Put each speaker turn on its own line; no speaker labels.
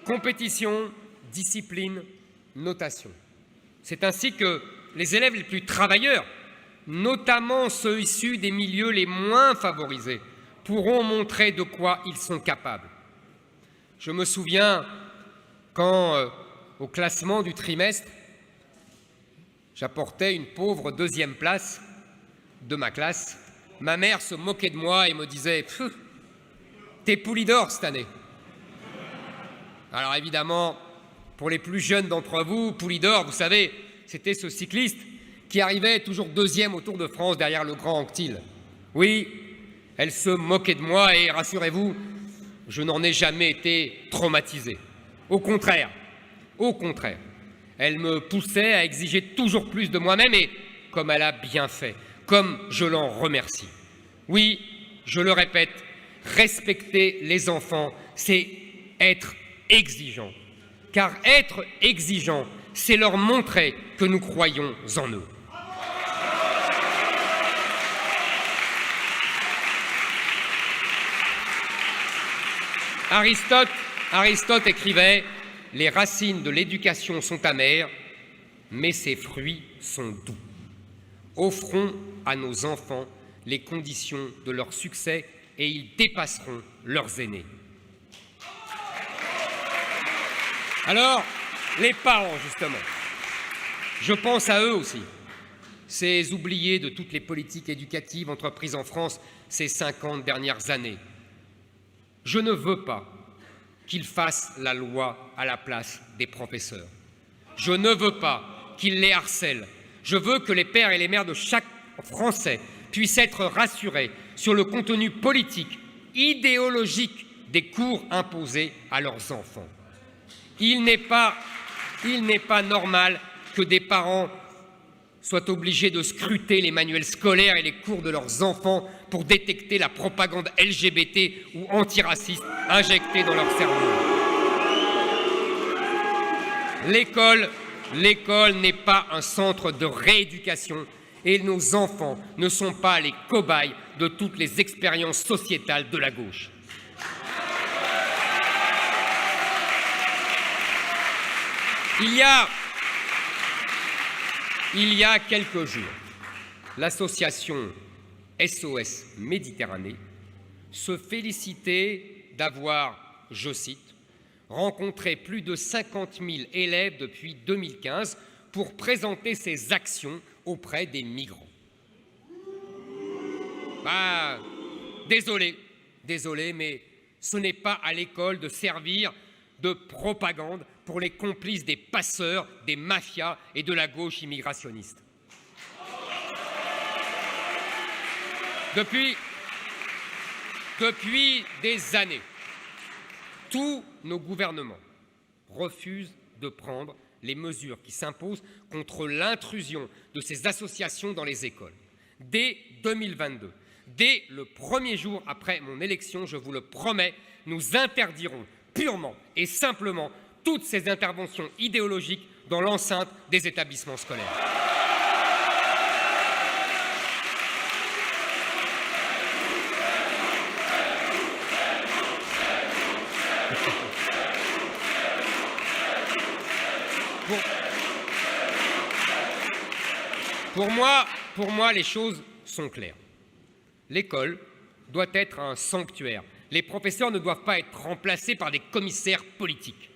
compétition, discipline, notation. C'est ainsi que les élèves les plus travailleurs, notamment ceux issus des milieux les moins favorisés, pourront montrer de quoi ils sont capables. Je me souviens quand, au classement du trimestre, j'apportais une pauvre 2e place de ma classe. Ma mère se moquait de moi et me disait « T'es Poulidor cette année ». Alors évidemment, pour les plus jeunes d'entre vous, Poulidor, vous savez, c'était ce cycliste qui arrivait toujours 2e au Tour de France derrière le grand Anquetil. Oui, elle se moquait de moi et rassurez-vous, je n'en ai jamais été traumatisé. Au contraire, elle me poussait à exiger toujours plus de moi-même et comme elle a bien fait, comme je l'en remercie. Oui, je le répète, respecter les enfants, c'est être exigeant. Car être exigeant, c'est leur montrer que nous croyons en eux. Aristote écrivait « Les racines de l'éducation sont amères, mais ses fruits sont doux. Offrons à nos enfants les conditions de leur succès et ils dépasseront leurs aînés. » Alors, les parents, justement, je pense à eux aussi, ces oubliés de toutes les politiques éducatives entreprises en France ces 50 dernières années. Je ne veux pas qu'ils fassent la loi à la place des professeurs. Je ne veux pas qu'ils les harcèlent. Je veux que les pères et les mères de chaque Français puissent être rassurés sur le contenu politique, idéologique des cours imposés à leurs enfants. Il n'est pas normal que des parents soient obligés de scruter les manuels scolaires et les cours de leurs enfants pour détecter la propagande LGBT ou antiraciste injectée dans leur cerveau. L'école n'est pas un centre de rééducation et nos enfants ne sont pas les cobayes de toutes les expériences sociétales de la gauche. Il y a quelques jours, l'association SOS Méditerranée se félicitait d'avoir, je cite, rencontré plus de 50 000 élèves depuis 2015 pour présenter ses actions auprès des migrants. Désolé, mais ce n'est pas à l'école de servir de propagande pour les complices des passeurs, des mafias et de la gauche immigrationniste. Depuis des années, tous nos gouvernements refusent de prendre les mesures qui s'imposent contre l'intrusion de ces associations dans les écoles. Dès 2022, dès le premier jour après mon élection, je vous le promets, nous interdirons purement et simplement toutes ces interventions idéologiques dans l'enceinte des établissements scolaires. Pour moi, les choses sont claires. L'école doit être un sanctuaire. Les professeurs ne doivent pas être remplacés par des commissaires politiques.